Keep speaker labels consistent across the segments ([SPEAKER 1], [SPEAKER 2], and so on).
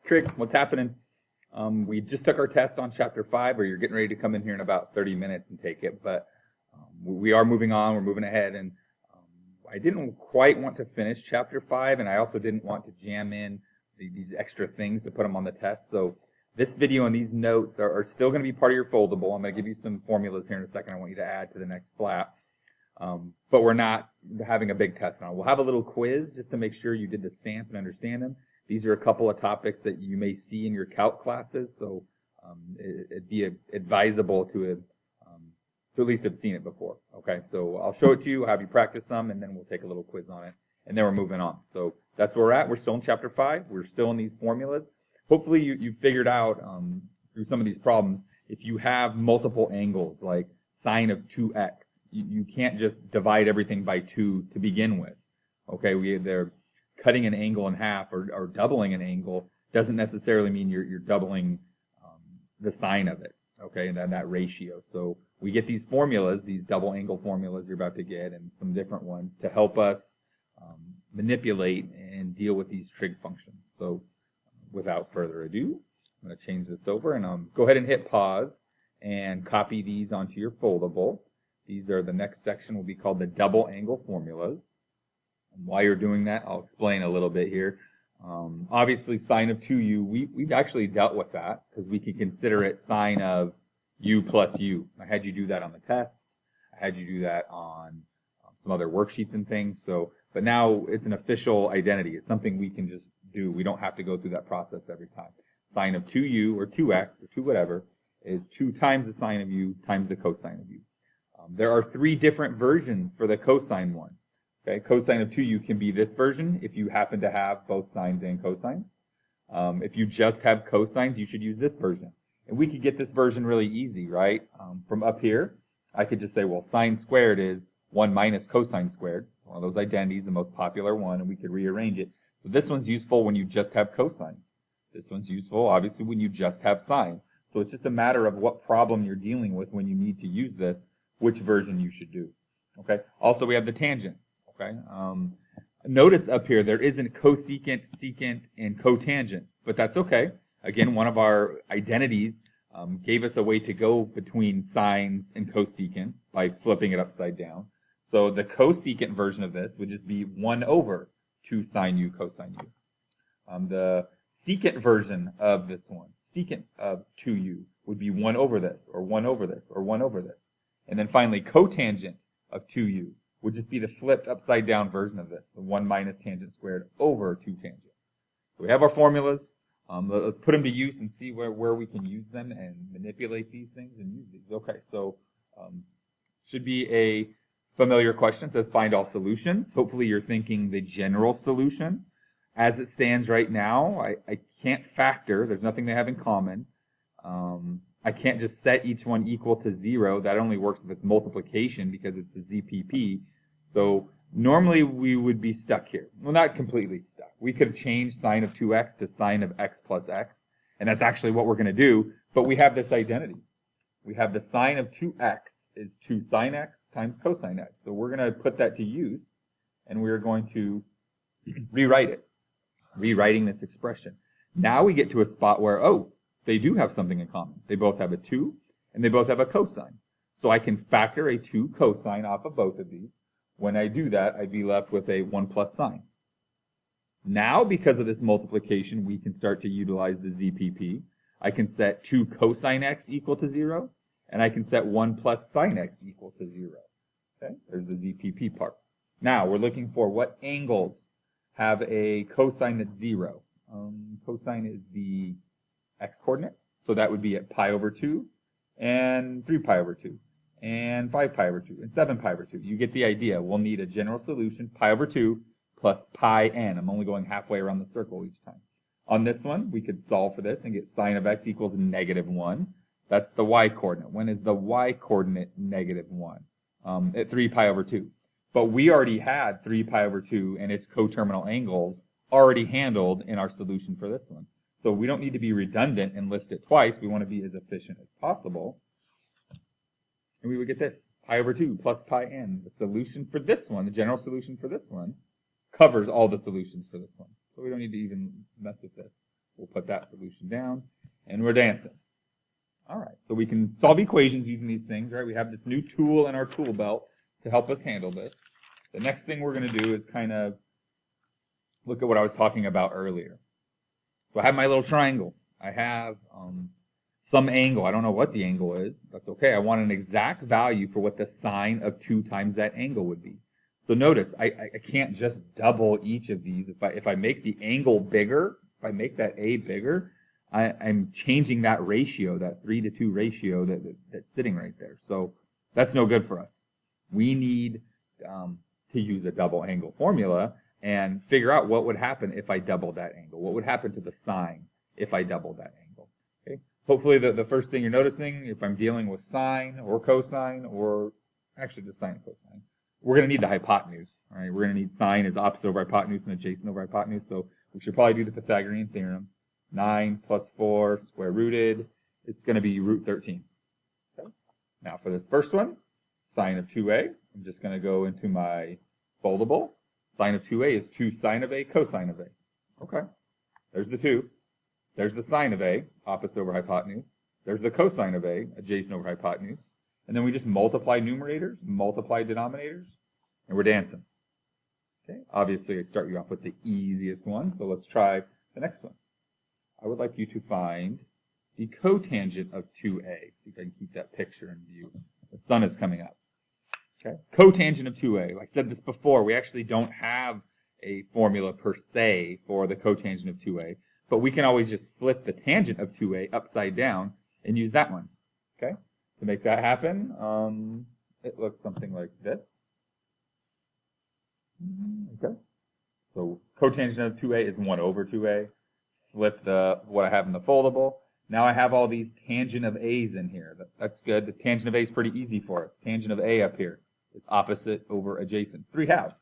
[SPEAKER 1] Trig, what's happening? We just took our test on chapter 5, or you're getting ready to come in here in about 30 minutes and take it, but we are moving on, we're moving ahead, and I didn't quite want to finish chapter 5, and I also didn't want to jam in these extra things to put them on the test, so this video and these notes are still going to be part of your foldable. I'm going to give you some formulas here in a second I want you to add to the next flap, but we're not having a big test on it. We'll have a little quiz just to make sure you did the stamp and understand them. These are a couple of topics that you may see in your calc classes, so it'd be advisable to at least have seen it before. Okay, so I'll show it to you, I'll have you practice some, and then we'll take a little quiz on it, and then we're moving on. So that's where we're at. We're still in chapter 5. We're still in these formulas. Hopefully you've figured out through some of these problems, if you have multiple angles, like sine of 2x, you can't just divide everything by 2 to begin with. Okay, they're cutting an angle in half or doubling an angle doesn't necessarily mean you're doubling the sine of it, okay, and then that ratio. So we get these formulas, these double angle formulas you're about to get, and some different ones to help us manipulate and deal with these trig functions. So without further ado, I'm going to change this over, and go ahead and hit pause and copy these onto your foldable. These are the next section will be called the double angle formulas. And while you're doing that, I'll explain a little bit here. Obviously, sine of 2u, we've actually dealt with that because we can consider it sine of u plus u. I had you do that on the test. I had you do that on some other worksheets and things. But now it's an official identity. It's something we can just do. We don't have to go through that process every time. Sine of 2u or 2x or 2 whatever is 2 times the sine of u times the cosine of u. There are 3 different versions for the cosine one. Okay, cosine of 2u can be this version if you happen to have both sines and cosines. If you just have cosines, you should use this version. And we could get this version really easy, right? From up here, I could just say, well, sine squared is 1 minus cosine squared. One of those identities, the most popular one, and we could rearrange it. So this one's useful when you just have cosine. This one's useful, obviously, when you just have sine. So it's just a matter of what problem you're dealing with when you need to use this, which version you should do. Okay. Also, we have the tangent. Okay. Notice up here there isn't cosecant, secant, and cotangent, but that's okay. Again, one of our identities gave us a way to go between sine and cosecant by flipping it upside down. So the cosecant version of this would just be 1 over 2 sine u cosine u. The secant version of this one, secant of 2u, would be 1 over this, or 1 over this, or 1 over this. And then finally, cotangent of 2u would just be the flipped upside down version of this, the 1 minus tangent squared over 2 tangent. So we have our formulas. Let's put them to use and see where we can use them and manipulate these things and use these. Okay, so should be a familiar question. It says find all solutions. Hopefully you're thinking the general solution. As it stands right now, I can't factor. There's nothing they have in common. I can't just set each one equal to 0. That only works if it's multiplication because it's a ZPP. So normally we would be stuck here. Well, not completely stuck. We could have changed sine of 2x to sine of x plus x, and that's actually what we're going to do, but we have this identity. We have the sine of 2x is 2 sine x times cosine x. So we're going to put that to use, and we're going to rewrite it, rewriting this expression. Now we get to a spot where, they do have something in common. They both have a 2, and they both have a cosine. So I can factor a 2 cosine off of both of these. When I do that, I'd be left with a 1 plus sine. Now, because of this multiplication, we can start to utilize the ZPP. I can set 2 cosine x equal to 0, and I can set 1 plus sine x equal to 0. Okay, there's the ZPP part. Now, we're looking for what angles have a cosine that's 0. Cosine is the x-coordinate, so that would be at pi over 2, and 3 pi over 2, and 5 pi over 2, and 7 pi over 2. You get the idea. We'll need a general solution, pi over 2 plus pi n. I'm only going halfway around the circle each time. On this one, we could solve for this and get sine of x equals -1. That's the y-coordinate. When is the y-coordinate -1? At 3 pi over 2. But we already had 3 pi over 2 and its coterminal angles already handled in our solution for this one. So we don't need to be redundant and list it twice. We want to be as efficient as possible. And we would get this, pi over 2 plus pi n. The solution for this one, the general solution for this one, covers all the solutions for this one. So we don't need to even mess with this. We'll put that solution down, and we're dancing. All right, so we can solve equations using these things, right? We have this new tool in our tool belt to help us handle this. The next thing we're going to do is kind of look at what I was talking about earlier. So I have my little triangle. I have some angle. I don't know what the angle is. That's okay. I want an exact value for what the sine of 2 times that angle would be. So notice, I can't just double each of these. If I make the angle bigger, if I make that A bigger, I'm changing that ratio, that 3:2 ratio that's sitting right there. So that's no good for us. We need to use a double angle formula and figure out what would happen if I doubled that angle. What would happen to the sine if I doubled that angle? Okay. Hopefully the first thing you're noticing, if I'm dealing with sine or cosine, or actually just sine and cosine, we're going to need the hypotenuse. All right, we're going to need sine is opposite over hypotenuse and adjacent over hypotenuse. So we should probably do the Pythagorean theorem. 9 plus 4 square rooted. It's going to be root 13. Okay. Now for this first one, sine of 2a. I'm just going to go into my foldable. Sine of 2a is 2 sine of a cosine of a. Okay. There's the 2. There's the sine of a, opposite over hypotenuse. There's the cosine of a, adjacent over hypotenuse. And then we just multiply numerators, multiply denominators, and we're dancing. Okay. Obviously, I start you off with the easiest one, so let's try the next one. I would like you to find the cotangent of 2a. See if I can keep that picture in view. The sun is coming up. Okay. Cotangent of 2a. I said this before. We actually don't have a formula per se for the cotangent of 2a, but we can always just flip the tangent of 2a upside down and use that one. Okay. To make that happen, it looks something like this. Okay. So cotangent of 2a is 1 over 2a. Flip what I have in the foldable. Now I have all these tangent of a's in here. That's good. The tangent of a is pretty easy for us. Tangent of a up here is opposite over adjacent. 3/2.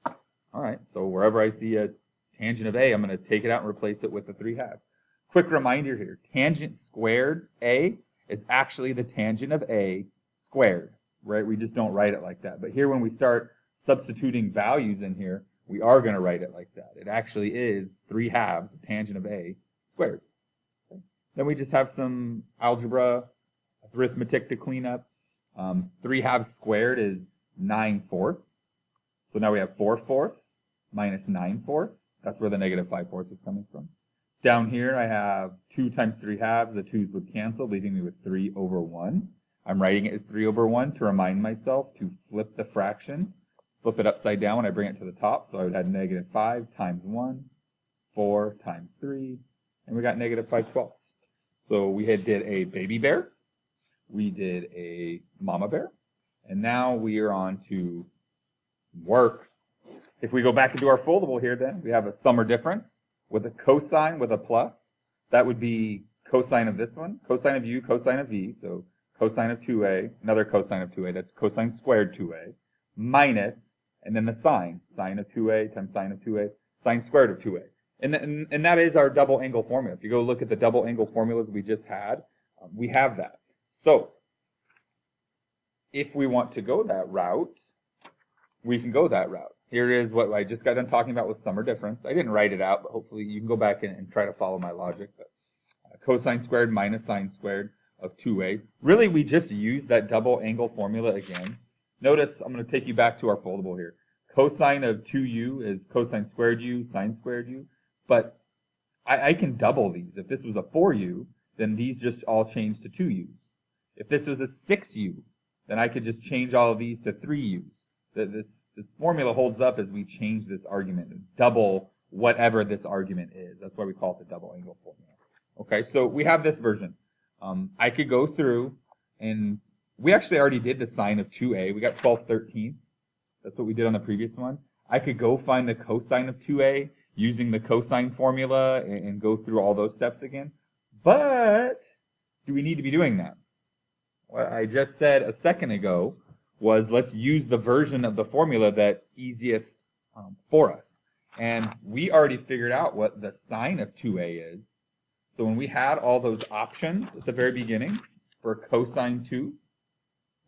[SPEAKER 1] All right, so wherever I see a tangent of a, I'm going to take it out and replace it with a 3/2. Quick reminder here, tangent squared a is actually the tangent of a squared, right? We just don't write it like that. But here when we start substituting values in here, we are going to write it like that. It actually is 3/2 tangent of a squared. Okay. Then we just have some algebra, arithmetic to clean up. 3/2 squared is 9/4. So now we have 4/4 minus 9/4. That's where the negative 5/4 is coming from. Down here I have 2 times 3/2. The 2's would cancel, leaving me with 3 over 1. I'm writing it as 3 over 1 to remind myself to flip the fraction. Flip it upside down when I bring it to the top. So I would have negative 5 times 1, 4 times 3, and we got negative 5/12. So we did a baby bear, we did a mama bear, and now we are on to work. If we go back into our foldable here then, we have a sum or difference with a cosine with a plus. That would be cosine of this one, cosine of u, cosine of v, so cosine of 2a, another cosine of 2a, that's cosine squared 2a, minus, and then the sine of 2a times sine of 2a, sine squared of 2a. And that is our double angle formula. If you go look at the double angle formulas we just had, we have that. So, if we want to go that route, we can go that route. Here is what I just got done talking about with sum or difference. I didn't write it out, but hopefully you can go back and try to follow my logic. But, cosine squared minus sine squared of 2a. Really, we just used that double angle formula again. Notice, I'm going to take you back to our foldable here. Cosine of 2u is cosine squared u, sine squared u. But I can double these. If this was a 4u, then these just all change to 2u's. If this was a 6u, then I could just change all of these to 3u's. This formula holds up as we change this argument, double whatever this argument is. That's why we call it the double angle formula. Okay, so we have this version. I could go through, and we actually already did the sine of 2a. We got 12/13. That's what we did on the previous one. I could go find the cosine of 2a using the cosine formula and go through all those steps again. But do we need to be doing that? What I just said a second ago was let's use the version of the formula that's easiest for us. And we already figured out what the sine of 2a is. So when we had all those options at the very beginning for cosine 2,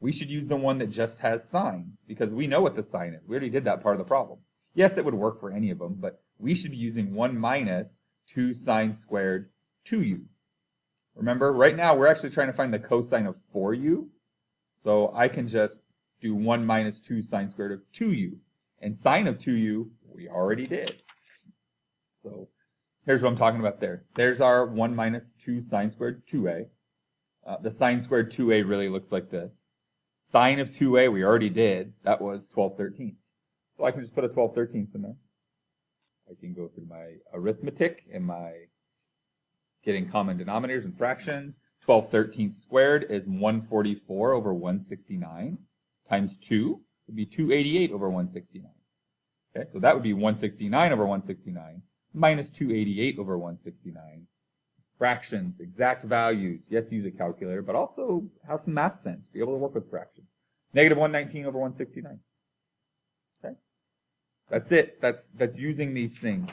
[SPEAKER 1] we should use the one that just has sine because we know what the sine is. We already did that part of the problem. Yes, it would work for any of them, but we should be using 1 minus 2 sine squared 2u. Remember, right now we're actually trying to find the cosine of 4u. So I can just do 1 minus 2 sine squared of 2u. And sine of 2u, we already did. So here's what I'm talking about there. There's our 1 minus 2 sine squared 2a. The sine squared 2a really looks like this. Sine of 2a we already did. That was 12/13. So I can just put a 12/13 in there. I can go through my arithmetic and my getting common denominators and fractions. 12/13 squared is 144 over 169 times 2 would be 288 over 169. Okay, so that would be 169 over 169 minus 288 over 169. Fractions, exact values. Yes, use a calculator, but also have some math sense. Be able to work with fractions. Negative 119 over 169. Okay, that's it. That's using these things.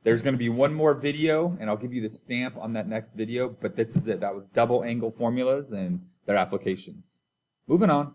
[SPEAKER 1] There's going to be one more video, and I'll give you the stamp on that next video, but this is it. That was double angle formulas and their applications. Moving on.